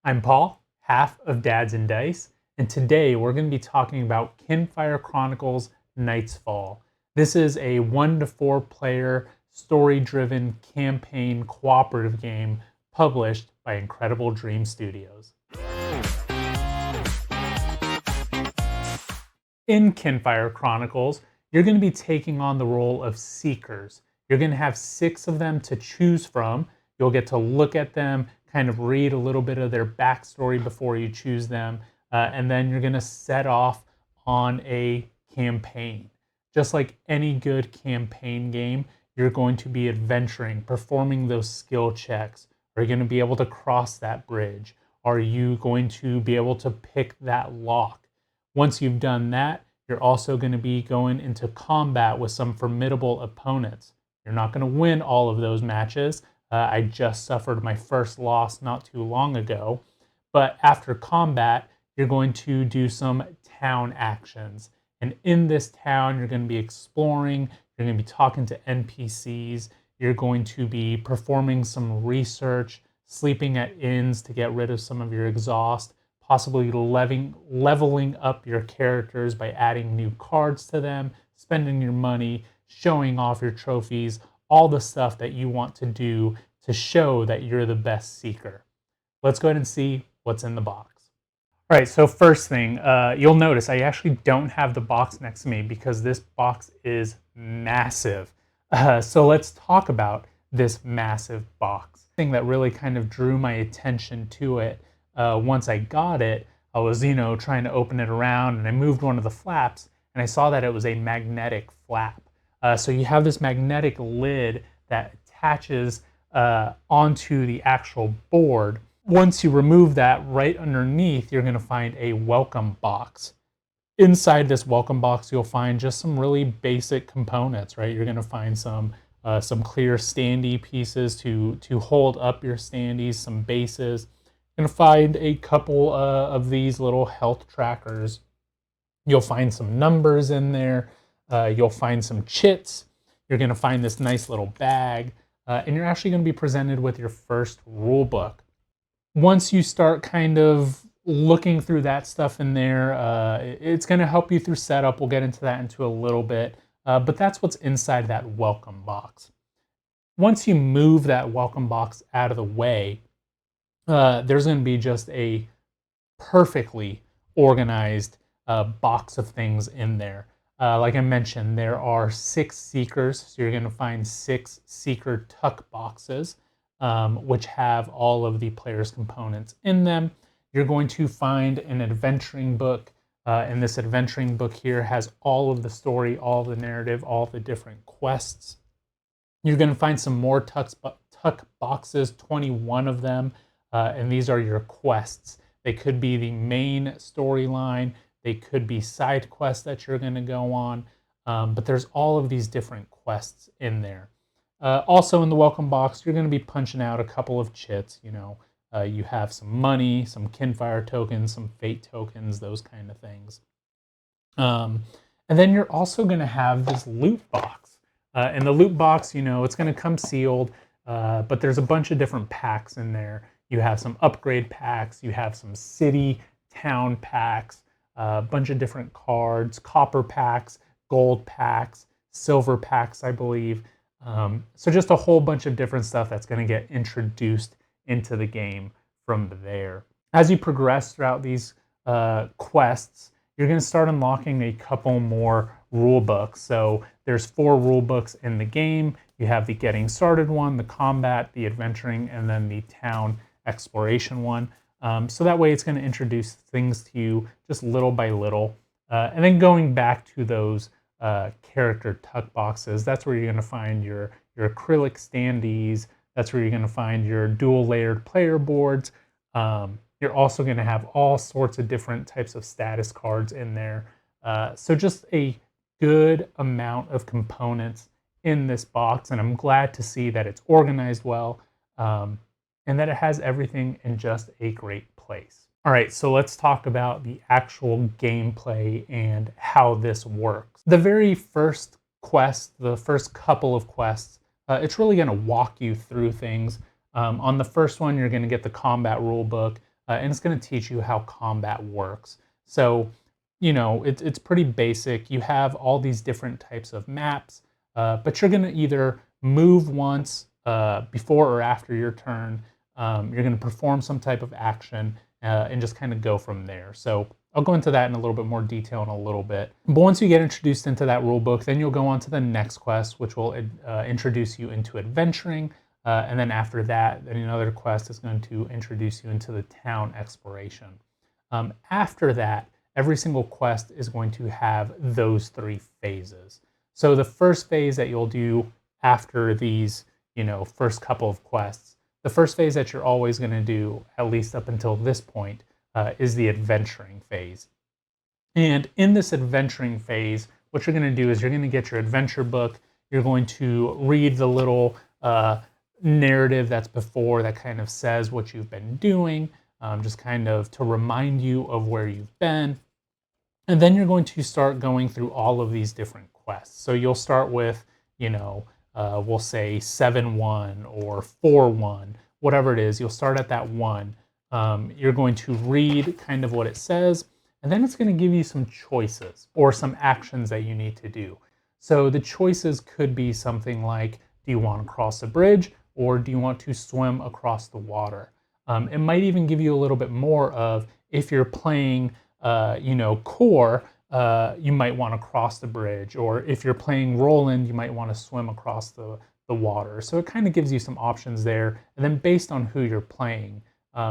I'm Paul, half of Dads and Dice, and today we're going to be talking about Kinfire Chronicles Night's Fall. This is a 1 to 4 player, story-driven campaign cooperative game published by Incredible Dream Studios. In Kinfire Chronicles, you're going to be taking on the role of Seekers. You're going to have 6 of them to choose from. You'll get to look at them, kind of read a little bit of their backstory before you choose them, and then you're going to set off on a campaign. Just like any good campaign game, you're going to be adventuring, performing those skill checks. Are you going to be able to cross that bridge? Are you going to be able to pick that lock? Once you've done that, you're also going to be going into combat with some formidable opponents. You're not going to win all of those matches. I just suffered my first loss not too long ago. But after combat, you're going to do some town actions. And in this town, you're going to be exploring, you're going to be talking to NPCs, you're going to be performing some research, sleeping at inns to get rid of some of your exhaust, possibly leveling up your characters by adding new cards to them, spending your money, showing off your trophies, all the stuff that you want to do to show that you're the best seeker. Let's go ahead and see what's in the box. All right, so first thing, you'll notice I actually don't have the box next to me because this box is massive. So let's talk about this massive box. The thing that really kind of drew my attention to it, once I got it, I was, trying to open it around, and I moved one of the flaps, and I saw that it was a magnetic flap. So you have this magnetic lid that attaches onto the actual board. Once you remove that, right underneath, you're going to find a welcome box. Inside this welcome box, you'll find just some really basic components, right? You're going to find some clear standee pieces to hold up your standees, some bases. You're going to find a couple of these little health trackers. You'll find some numbers in there. You'll find some chits. You're going to find this nice little bag. And you're actually going to be presented with your first rule book. Once you start kind of looking through that stuff in there, it's going to help you through setup. We'll get into that into a little bit. But that's what's inside that welcome box. Once you move that welcome box out of the way, there's going to be just a perfectly organized box of things in there. Like I mentioned, there are 6 seekers, so you're going to find 6 seeker tuck boxes, which have all of the player's components in them. You're going to find an adventuring book, and this adventuring book here has all of the story, all the narrative, all the different quests. You're going to find some more tuck boxes, 21 of them, and these are your quests. They could be the main storyline. They could be side quests that you're going to go on, but there's all of these different quests in there. Also in the welcome box, you're going to be punching out a couple of chits. You have some money, some Kinfire tokens, some fate tokens, those kind of things. And then you're also going to have this loot box. And the loot box, it's going to come sealed, but there's a bunch of different packs in there. You have some upgrade packs, you have some city, town packs, a bunch of different cards, copper packs, gold packs, silver packs, I believe. So just a whole bunch of different stuff that's going to get introduced into the game from there. As you progress throughout these quests, you're going to start unlocking a couple more rule books. So there's 4 rule books in the game. You have the getting started one, the combat, the adventuring, and then the town exploration one. So that way it's going to introduce things to you just little by little. And then going back to those character tuck boxes, that's where you're going to find your acrylic standees. That's where you're going to find your dual layered player boards. You're also going to have all sorts of different types of status cards in there. So just a good amount of components in this box, and I'm glad to see that it's organized well, and that it has everything in just a great place. All right, so let's talk about the actual gameplay and how this works. The very first quest, the first couple of quests, it's really going to walk you through things. On the first one, you're going to get the combat rule book. and it's going to teach you how combat works. So, you know, it's pretty basic. You have all these different types of maps, but you're going to either move once before or after your turn. You're going to perform some type of action and just kind of go from there. So I'll go into that in a little bit more detail in a little bit. But once you get introduced into that rule book, then you'll go on to the next quest, which will introduce you into adventuring. And then after that, then another quest is going to introduce you into the town exploration. After that, every single quest is going to have those 3 phases. So the first phase that you'll do after these, you know, first couple of quests, the first phase that you're always going to do, at least up until this point, is the adventuring phase. And in this adventuring phase, what you're going to do is you're going to get your adventure book. You're going to read the little narrative that's before that kind of says what you've been doing, just kind of to remind you of where you've been. And then you're going to start going through all of these different quests. So you'll start with, you know, we'll say 7-1 or 4-1, whatever it is. You'll start at that 1. You're going to read kind of what it says, and then it's going to give you some choices or some actions that you need to do. So the choices could be something like, do you want to cross a bridge or do you want to swim across the water? It might even give you a little bit more of, if you're playing you know, core, you might want to cross the bridge, or if you're playing Roland, you might want to swim across the water. So it kind of gives you some options there, and then based on who you're playing,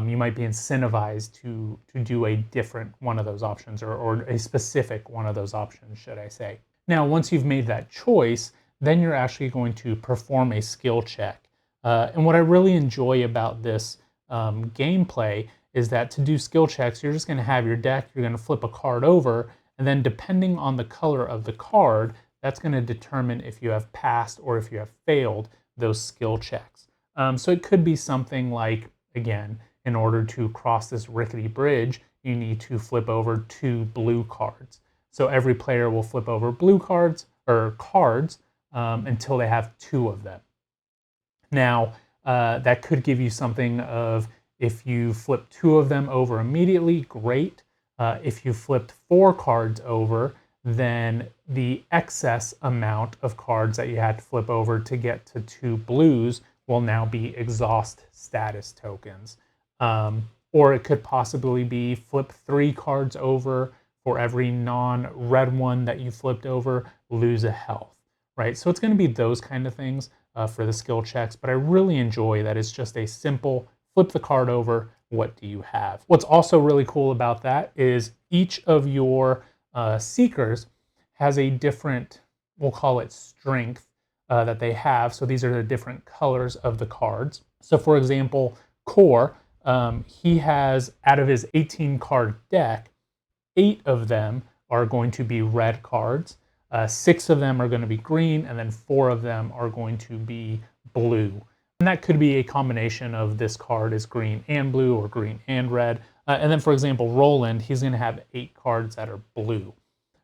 you might be incentivized to do a different one of those options, or a specific one of those options, should I say. Now, once you've made that choice, then you're actually going to perform a skill check. And what I really enjoy about this gameplay is that to do skill checks, you're just going to have your deck, you're going to flip a card over, and then depending on the color of the card, that's going to determine if you have passed or if you have failed those skill checks. So it could be something like, again, in order to cross this rickety bridge, you need to flip over 2 blue cards. So every player will flip over blue cards, or cards, until they have 2 of them. Now, that could give you something of, if you flip 2 of them over immediately, great. If you flipped 4 cards over, then the excess amount of cards that you had to flip over to get to 2 blues will now be exhaust status tokens. Or it could possibly be flip 3 cards over, for every non-red one that you flipped over, lose a health, right? So it's going to be those kind of things for the skill checks, but I really enjoy that it's just a simple flip the card over, what do you have? What's also really cool about that is each of your seekers has a different, we'll call it strength, that they have. So these are the different colors of the cards. So for example, Core, he has, out of his 18 card deck, 8 of them are going to be red cards, 6 of them are going to be green, and then 4 of them are going to be blue. And that could be a combination of, this card is green and blue, or green and red. And then, for example, Roland, he's going to have 8 cards that are blue.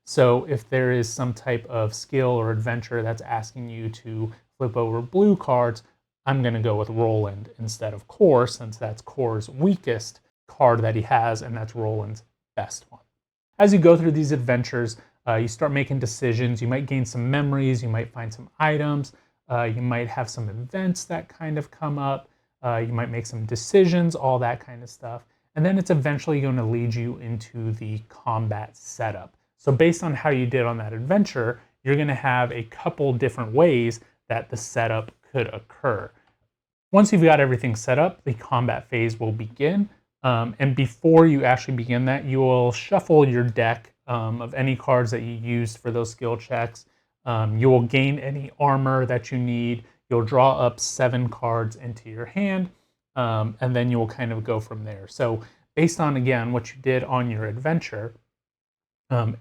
So if there is some type of skill or adventure that's asking you to flip over blue cards, I'm going to go with Roland instead of Core, since that's Core's weakest card that he has, and that's Roland's best one. As you go through these adventures, you start making decisions. You might gain some memories. You might find some items. You might have some events that kind of come up. You might make some decisions, all that kind of stuff. And then it's eventually going to lead you into the combat setup. So based on how you did on that adventure, you're going to have a couple different ways that the setup could occur. Once you've got everything set up, the combat phase will begin. And before you actually begin that, you will shuffle your deck of any cards that you used for those skill checks. You will gain any armor that you need. You'll draw up 7 cards into your hand, and then you will kind of go from there. So based on, again, what you did on your adventure,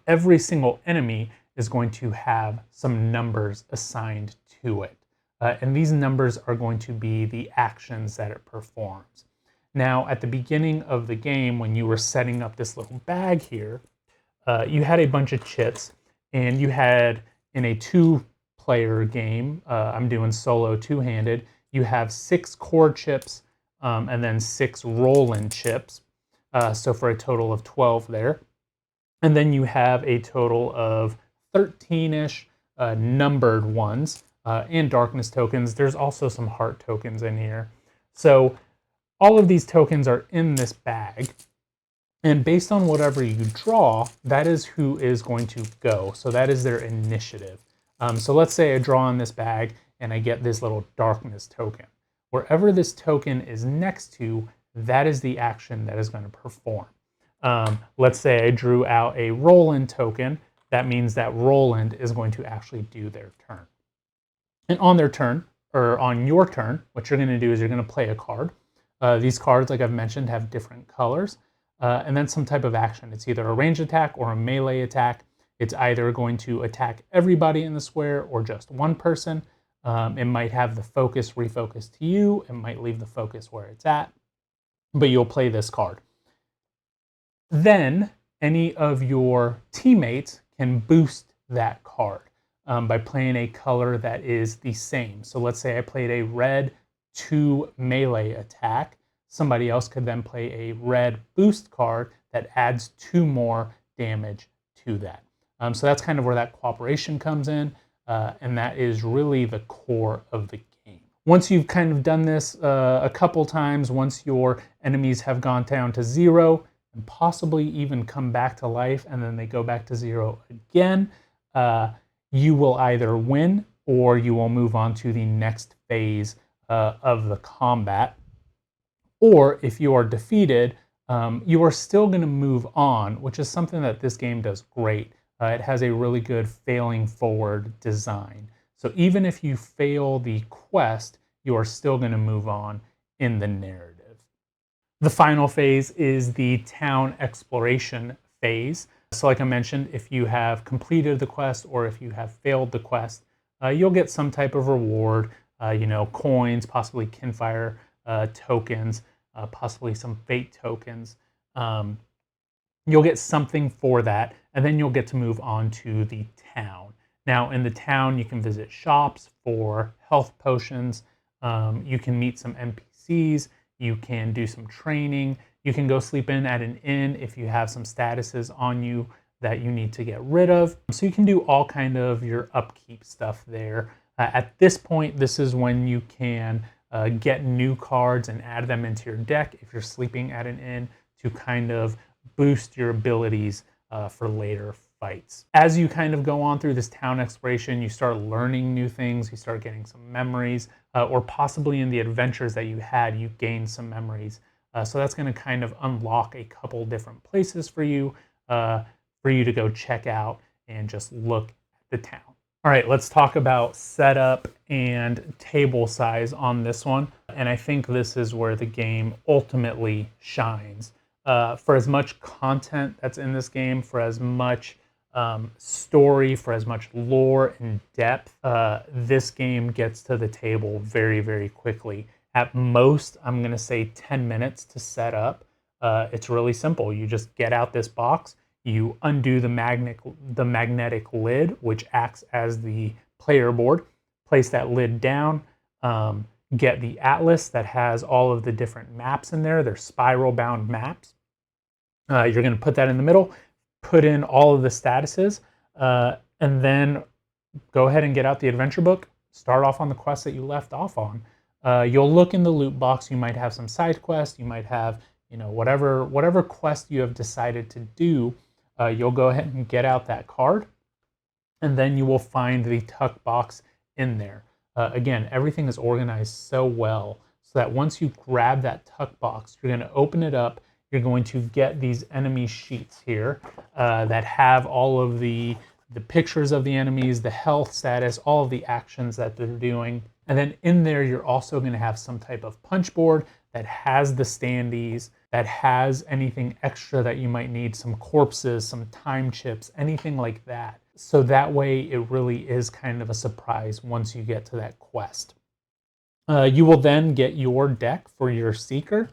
every single enemy is going to have some numbers assigned to it. And these numbers are going to be the actions that it performs. Now, at the beginning of the game, when you were setting up this little bag here, you had a bunch of chits, and you had, in a 2-player game, I'm doing solo 2-handed, you have 6 core chips, and then 6 Roland chips. So for a total of 12 there. And then you have a total of 13-ish numbered ones and darkness tokens. There's also some heart tokens in here. So all of these tokens are in this bag. And based on whatever you draw, that is who is going to go. So that is their initiative. So let's say I draw on this bag and I get this little darkness token. Wherever this token is next to, that is the action that is going to perform. Let's say I drew out a Roland token. That means that Roland is going to actually do their turn. And on their turn, or on your turn, what you're going to do is you're going to play a card. These cards, like I've mentioned, have different colors. And then some type of action. It's either a ranged attack or a melee attack. It's either going to attack everybody in the square or just one person. It might have the focus refocus to you. It might leave the focus where it's at. But you'll play this card. Then any of your teammates can boost that card by playing a color that is the same. So let's say I played a red 2 melee attack. Somebody else could then play a red boost card that adds 2 more damage to that. So that's kind of where that cooperation comes in, and that is really the core of the game. Once you've kind of done this a couple times, once your enemies have gone down to 0 and possibly even come back to life and then they go back to 0 again, you will either win or you will move on to the next phase of the combat. Or if you are defeated, you are still going to move on, which is something that this game does great. It has a really good failing forward design. So even if you fail the quest, you are still going to move on in the narrative. The final phase is the town exploration phase. So like I mentioned, if you have completed the quest or if you have failed the quest, you'll get some type of reward, coins, possibly Kinfire tokens, possibly some fate tokens. You'll get something for that, and then you'll get to move on to the town. Now, in the town, you can visit shops for health potions. You can meet some NPCs. You can do some training. You can go sleep in at an inn if you have some statuses on you that you need to get rid of. So you can do all kind of your upkeep stuff there. At this point, this is when you can get new cards and add them into your deck if you're sleeping at an inn to kind of boost your abilities for later fights. As you kind of go on through this town exploration, you start learning new things, you start getting some memories, or possibly in the adventures that you had, you gain some memories. So that's going to kind of unlock a couple different places for you to go check out and just look at the town. All right, let's talk about setup and table size on this one. And I think this is where the game ultimately shines. For as much content that's in this game, for as much story, for as much lore and depth, this game gets to the table very, very quickly. At most, I'm going to say 10 minutes to set up. It's really simple. You just get out this box. You undo the magnetic lid, which acts as the player board. Place that lid down. Get the atlas that has all of the different maps in there. They're spiral-bound maps. You're going to put that in the middle. Put in all of the statuses, and then go ahead and get out the adventure book. Start off on the quest that you left off on. You'll look in the loot box. You might have some side quests. You might have, whatever quest you have decided to do. You'll go ahead and get out that card, and then you will find the tuck box in there. Again, everything is organized so well so that once you grab that tuck box, you're going to open it up. You're going to get these enemy sheets here that have all of the pictures of the enemies, the health status, all of the actions that they're doing. And then in there, you're also going to have some type of punch board that has the standees, that has anything extra that you might need, some corpses, some time chips, anything like that. So that way it really is kind of a surprise once you get to that quest. You will then get your deck for your Seeker.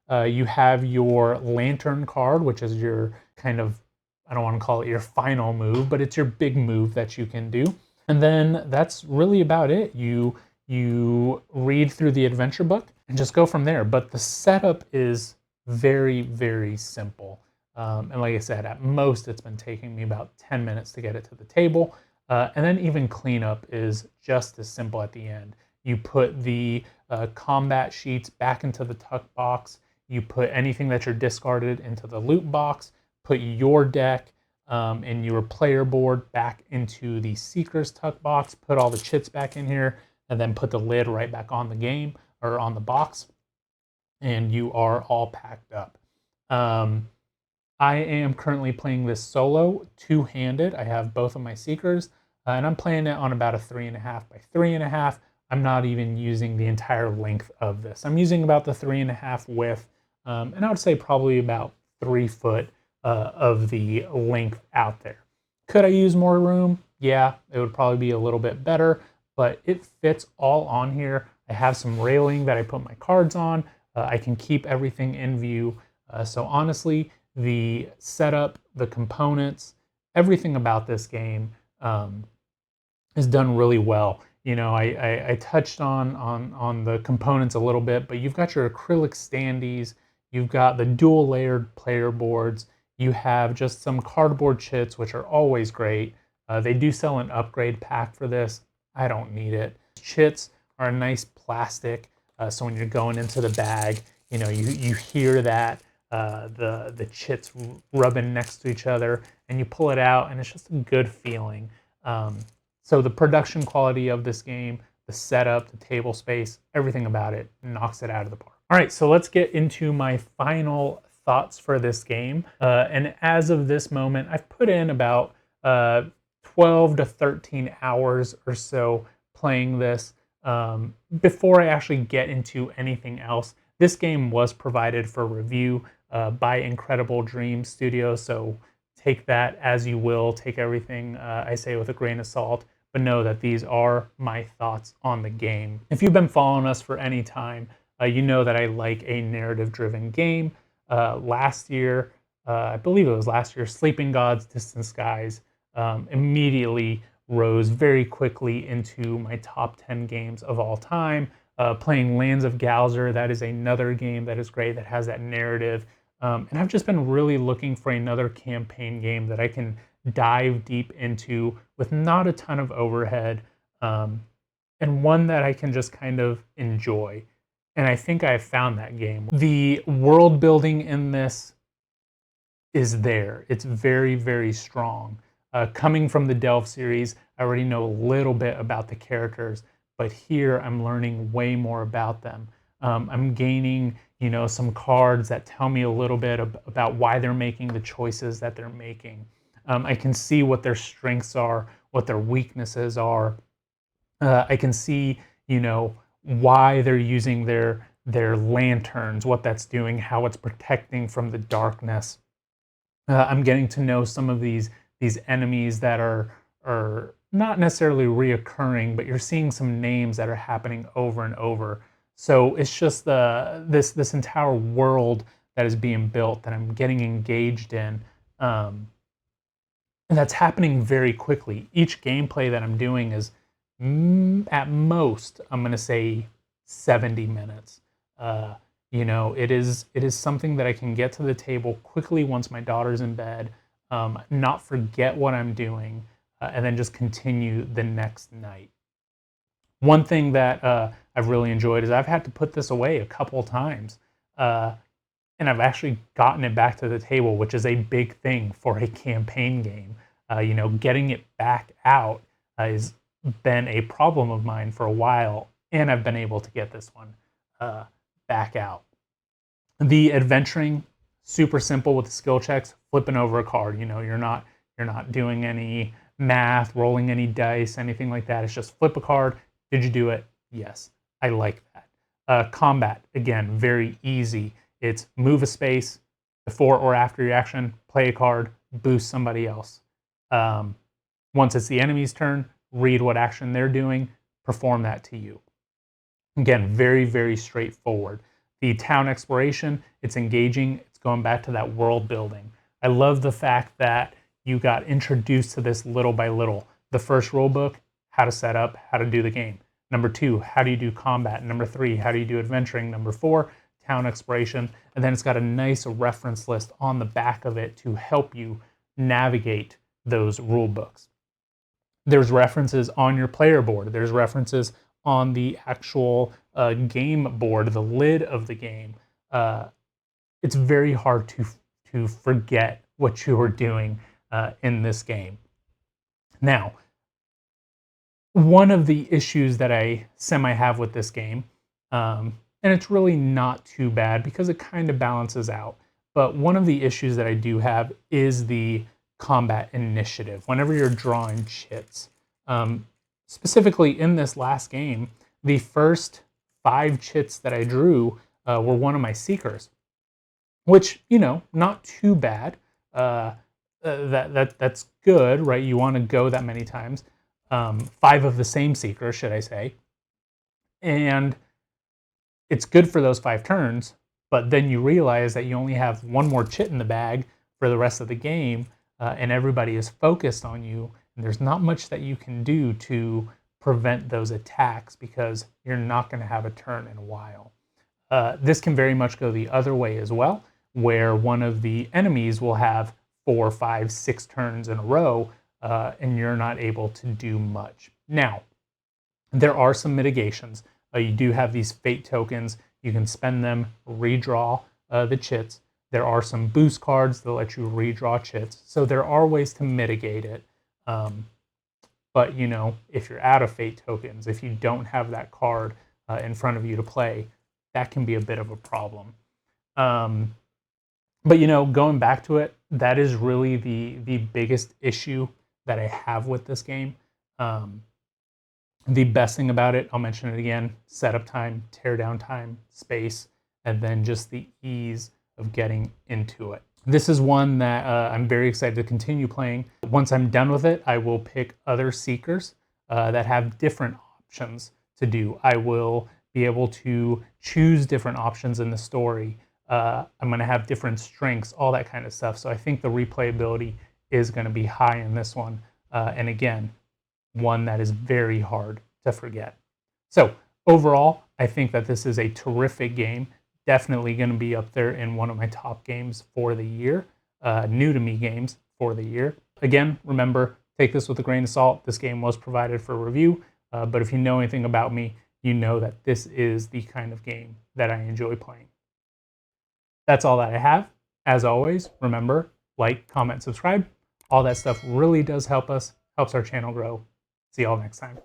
You have your Lantern card, which is your kind of, I don't want to call it your final move, but it's your big move that you can do. And then that's really about it. You read through the adventure book and just go from there. But the setup is very, very simple. And like I said, at most it's been taking me about 10 minutes to get it to the table. And then even cleanup is just as simple at the end. You put the combat sheets back into the tuck box. You put anything that you're discarded into the loot box. Put your deck and your player board back into the Seeker's tuck box. Put all the chits back in here, and then put the lid right back on the game or on the box, and you are all packed up. I am currently playing this solo, two-handed. I have both of my Seekers, and I'm playing it on about a 3.5 by 3.5. I'm not even using the entire length of this. I'm using about the 3.5 width, and I would say probably about 3 foot of the length out there. Could I use more room? Yeah, it would probably be a little bit better, but it fits all on here. I have some railing that I put my cards on. I can keep everything in view. So honestly, the setup, the components, everything about this game is done really well. You know, I touched on the components a little bit, but you've got your acrylic standees, you've got the dual layered player boards, you have just some cardboard chits, which are always great. They do sell an upgrade pack for this. I don't need it. Chits are a nice plastic, so when you're going into the bag, you know, you hear that the chits rubbing next to each other, and you pull it out, and it's just a good feeling. So the production quality of this game, the setup, the table space, everything about it knocks it out of the park. All right, so let's get into my final thoughts for this game. And as of this moment, I've put in about 12 to 13 hours or so playing this before I actually get into anything else. This game was provided for review by Incredible Dream Studios, so take that as you will. Take everything I say with a grain of salt, but know that these are my thoughts on the game. If you've been following us for any time, you know that I like a narrative-driven game. Last year, I believe it was last year, Sleeping Gods, Distant Skies immediately rose very quickly into my top 10 games of all time. Playing Lands of Galzer, that is another game that is great, that has that narrative. And I've just been really looking for another campaign game that I can dive deep into with not a ton of overhead, and one that I can just kind of enjoy. And I think I've found that game. The world building in this is there. It's very, very strong. Coming from the Delve series, I already know a little bit about the characters, but here I'm learning way more about them. I'm gaining, you know, some cards that tell me a little bit about why they're making the choices that they're making. I can see what their strengths are, what their weaknesses are. I can see, you know, why they're using their lanterns, what that's doing, how it's protecting from the darkness. I'm getting to know some of these enemies that are not necessarily reoccurring, but you're seeing some names that are happening over and over. So it's just this entire world that is being built that I'm getting engaged in, and that's happening very quickly. Each gameplay that I'm doing is at most, I'm going to say 70 minutes. You know, it is something that I can get to the table quickly once my daughter's in bed, not forget what I'm doing, and then just continue the next night. One thing that I've really enjoyed is I've had to put this away a couple times, and I've actually gotten it back to the table, which is a big thing for a campaign game. You know, getting it back out has been a problem of mine for a while, and I've been able to get this one back out. The adventuring, super simple with the skill checks, flipping over a card. You know, you're not doing any math, rolling any dice, anything like that. It's just flip a card. Did you do it? Yes. I like that. Combat, again, very easy. It's move a space before or after your action, play a card, boost somebody else. Once it's the enemy's turn, read what action they're doing, perform that to you. Again, very, very straightforward. The town exploration, it's engaging. It's going back to that world building. I love the fact that you got introduced to this little by little. The first rule book, how to set up, how to do the game. Number 2, how do you do combat? Number 3, how do you do adventuring? Number 4, town exploration, and then it's got a nice reference list on the back of it to help you navigate those rule books. There's references on your player board. There's references on the actual game board, the lid of the game. It's very hard to forget what you are doing in this game. Now, one of the issues that I have with this game, and it's really not too bad because it kind of balances out, but one of the issues that I do have is the combat initiative. Whenever you're drawing chits, specifically in this last game, the first 5 chits that I drew were one of my seekers, which, you know, not too bad. That's good, right? You want to go that many times. 5 of the same seeker, should I say. And it's good for those 5 turns, but then you realize that you only have 1 more chit in the bag for the rest of the game, and everybody is focused on you, and there's not much that you can do to prevent those attacks because you're not going to have a turn in a while. This can very much go the other way as well, where one of the enemies will have 4, 5, 6 turns in a row, and you're not able to do much. Now, there are some mitigations. You do have these fate tokens. You can spend them, redraw the chits. There are some boost cards that let you redraw chits. So there are ways to mitigate it. But, you know, if you're out of fate tokens, if you don't have that card in front of you to play, that can be a bit of a problem. But, you know, going back to it, that is really the biggest issue that I have with this game. The best thing about it, I'll mention it again, setup time, teardown time, space, and then just the ease of getting into it. This is one that I'm very excited to continue playing. Once I'm done with it, I will pick other seekers that have different options to do. I will be able to choose different options in the story. I'm going to have different strengths, all that kind of stuff. So I think the replayability is going to be high in this one. And again, one that is very hard to forget. So overall, I think that this is a terrific game. Definitely going to be up there in one of my top games for the year. New to me games for the year. Again, remember, take this with a grain of salt. This game was provided for review. But if you know anything about me, you know that this is the kind of game that I enjoy playing. That's all that I have. As always, remember, like, comment, subscribe. All that stuff really does help us, helps our channel grow. See y'all next time.